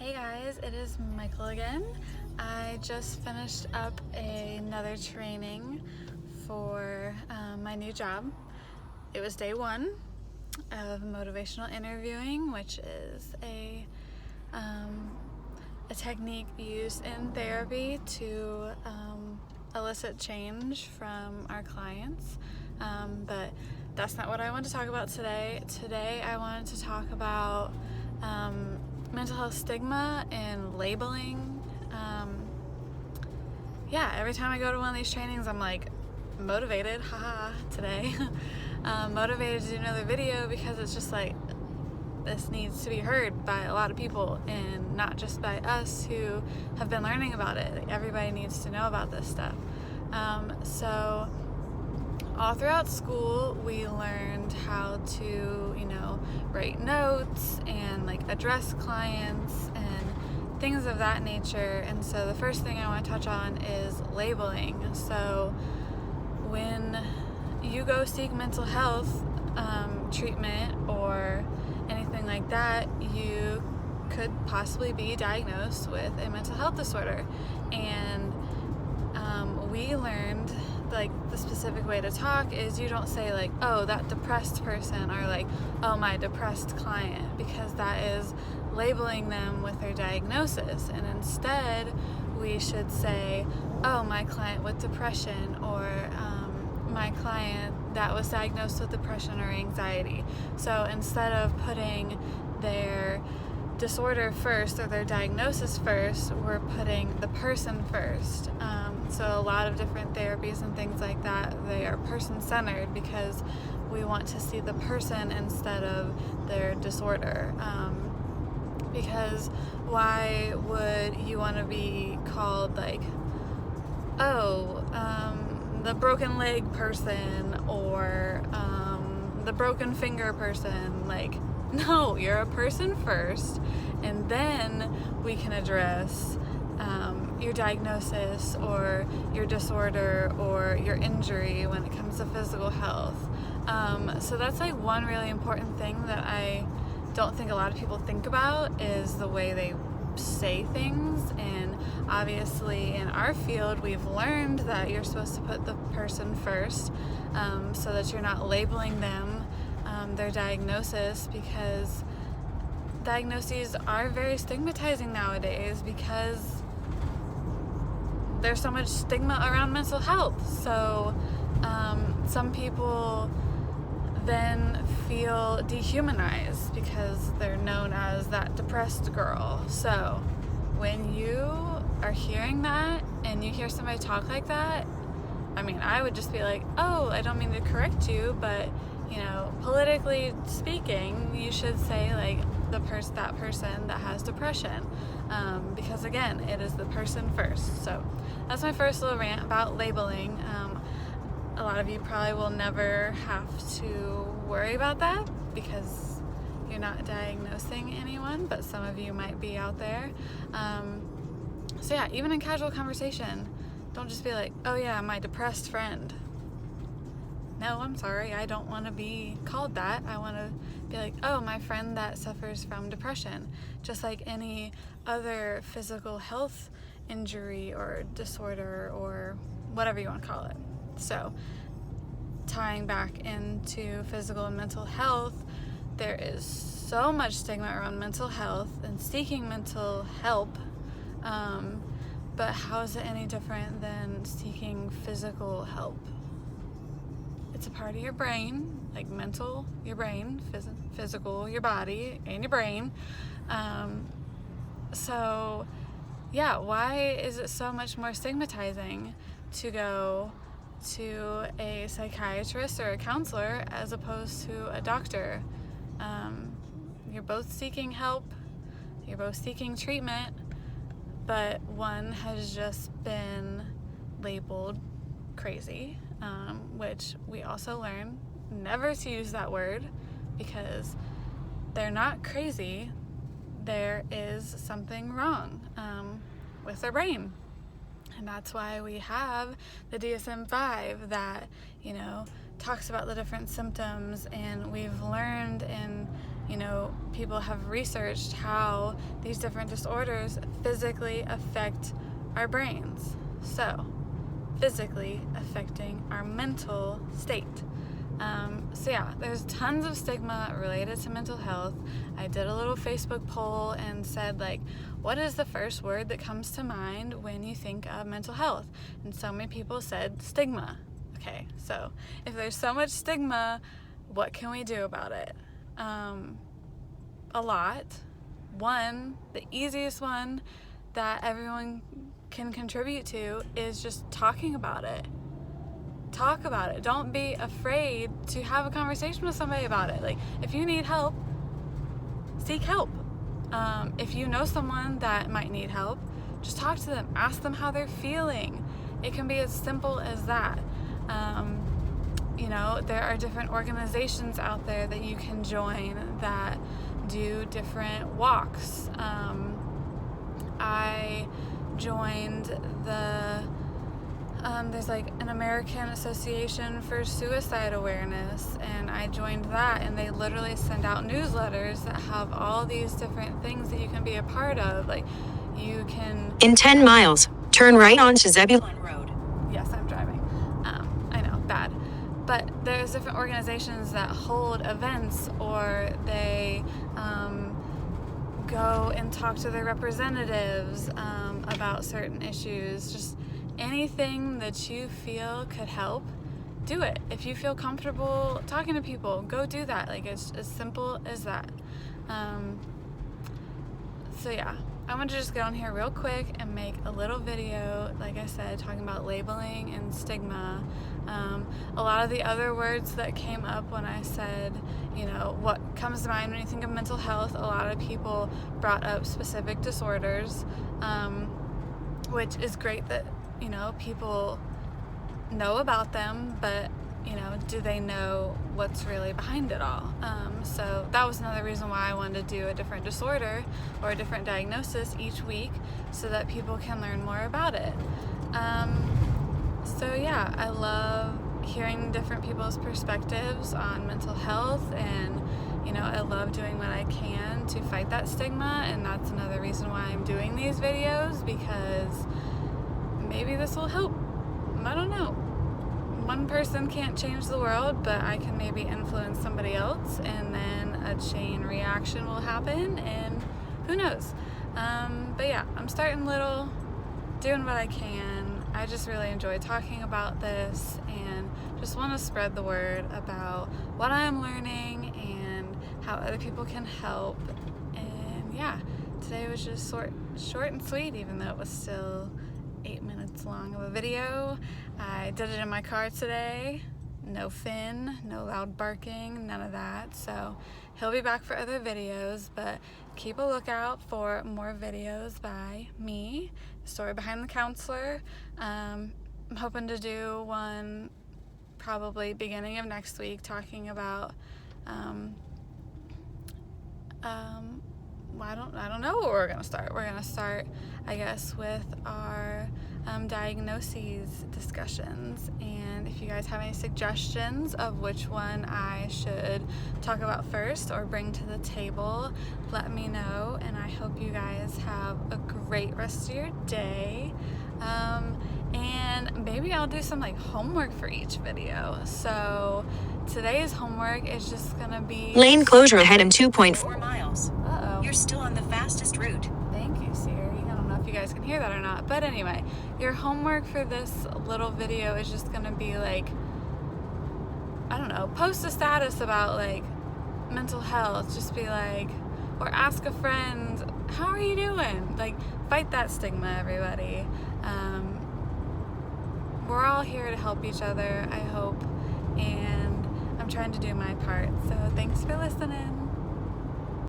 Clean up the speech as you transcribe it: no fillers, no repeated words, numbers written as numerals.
Hey guys, it is Michael again. I just finished up another training for my new job. It was day one of motivational interviewing, which is a technique used in therapy to elicit change from our clients. But that's not what I want to talk about today. Today I wanted to talk about mental health stigma and labeling. Every time I go to one of these trainings, I'm like motivated, haha, today. Motivated to do another video because it's just like, this needs to be heard by a lot of people and not just by us who have been learning about it. Like, everybody needs to know about this stuff. So all throughout school, we learned how to, write notes and address clients and things of that nature. And so the first thing I want to touch on is labeling. So when you go seek mental health treatment or anything like that, you could possibly be diagnosed with a mental health disorder. And we learned the specific way to talk is you don't say oh, that depressed person, or oh, my depressed client, because that is labeling them with their diagnosis. And instead we should say, oh, my client with depression, or my client that was diagnosed with depression or anxiety. So instead of putting their disorder first or their diagnosis first, we're putting the person first. So a lot of different therapies and things like that, they are person-centered because we want to see the person instead of their disorder. Because why would you want to be called the broken leg person, or the broken finger person? No, you're a person first, and then we can address your diagnosis or your disorder or your injury when it comes to physical health. So that's one really important thing that I don't think a lot of people think about, is the way they say things. And obviously in our field we've learned that you're supposed to put the person first, so that you're not labeling them their diagnosis, because diagnoses are very stigmatizing nowadays because there's so much stigma around mental health. So some people then feel dehumanized because they're known as that depressed girl. So when you are hearing that and you hear somebody talk like that, I would just be like, oh, I don't mean to correct you, but politically speaking, you should say that person that has depression, because again, it is the person first. So that's my first little rant about labeling. A lot of you probably will never have to worry about that because you're not diagnosing anyone, but some of you might be out there. So yeah, even in casual conversation, don't just be like, oh yeah, my depressed friend. No, I'm sorry, I don't want to be called that. I want to be like, oh, my friend that suffers from depression, just like any other physical health injury or disorder or whatever you want to call it. So tying back into physical and mental health, there is so much stigma around mental health and seeking mental help, but how is it any different than seeking physical help? It's a part of your brain, mental, your brain, physical, your body and your brain. So yeah, why is it so much more stigmatizing to go to a psychiatrist or a counselor as opposed to a doctor? You're both seeking help, you're both seeking treatment, but one has just been labeled crazy, which we also learn never to use that word, because they're not crazy. There is something wrong with their brain. And that's why we have the DSM-5 that, talks about the different symptoms, and we've learned in, you know, people have researched how these different disorders physically affect our brains. So, physically affecting our mental state. So yeah, there's tons of stigma related to mental health. I did a little Facebook poll and said, like, what is the first word that comes to mind when you think of mental health? And so many people said stigma. Okay, so if there's so much stigma, what can we do about it? A lot. One, the easiest one that everyone can contribute to is just talking about it. Talk about it. Don't be afraid to have a conversation with somebody about it. Like, if you need help, seek help. If you know someone that might need help, just talk to them. Ask them how they're feeling. It can be as simple as that. You know, there are different organizations out there that you can join that do different walks. I joined there's like an American Association for Suicide Awareness, and I joined that, and they literally send out newsletters that have all these different things that you can be a part of. Like, you can... In 10 miles, turn right onto Zebulon Road. Yes, I'm driving. I know, bad. But there's different organizations that hold events, or they go and talk to their representatives about certain issues. Just anything that you feel could help, do it. If you feel comfortable talking to people, go do that. Like, it's as simple as that. So yeah, I want to just get on here real quick and make a little video, like I said, talking about labeling and stigma. A lot of the other words that came up when I said, you know, what comes to mind when you think of mental health, a lot of people brought up specific disorders, which is great that, you know, people know about them, but, you know, do they know what's really behind it all? So that was another reason why I wanted to do a different disorder or a different diagnosis each week, so that people can learn more about it. So yeah, I love hearing different people's perspectives on mental health, and, you know, I love doing what I can to fight that stigma, and that's another reason why I'm doing these videos, because maybe this will help. I don't know. One person can't change the world, but I can maybe influence somebody else, and then a chain reaction will happen, and who knows. But yeah, I'm starting little, doing what I can. I just really enjoy talking about this, and just want to spread the word about what I'm learning and how other people can help. And yeah, today was just short and sweet, even though it was still 8 minutes long of a video. I did it in my car today. No Finn, no loud barking, none of that. So he'll be back for other videos, but keep a lookout for more videos by me, Story Behind the Counselor. I'm hoping to do one probably beginning of next week, talking about I don't know what we're gonna start. We're gonna start, I guess, with our diagnoses discussions, and if you guys have any suggestions of which one I should talk about first or bring to the table, let me know, and I hope you guys have a great rest of your day. And maybe I'll do some like homework for each video. So today's homework is just gonna be Lane closure ahead in 2.4 miles. Uh-oh. You're still on the fastest route. Thank you, Siri. I don't know if you guys can hear that or not, but anyway, your homework for this little video is just gonna be like, I don't know, post a status about like mental health. Just be like, or ask a friend, how are you doing? Like, fight that stigma, everybody. We're all here to help each other, I hope, and I'm trying to do my part. So thanks for listening.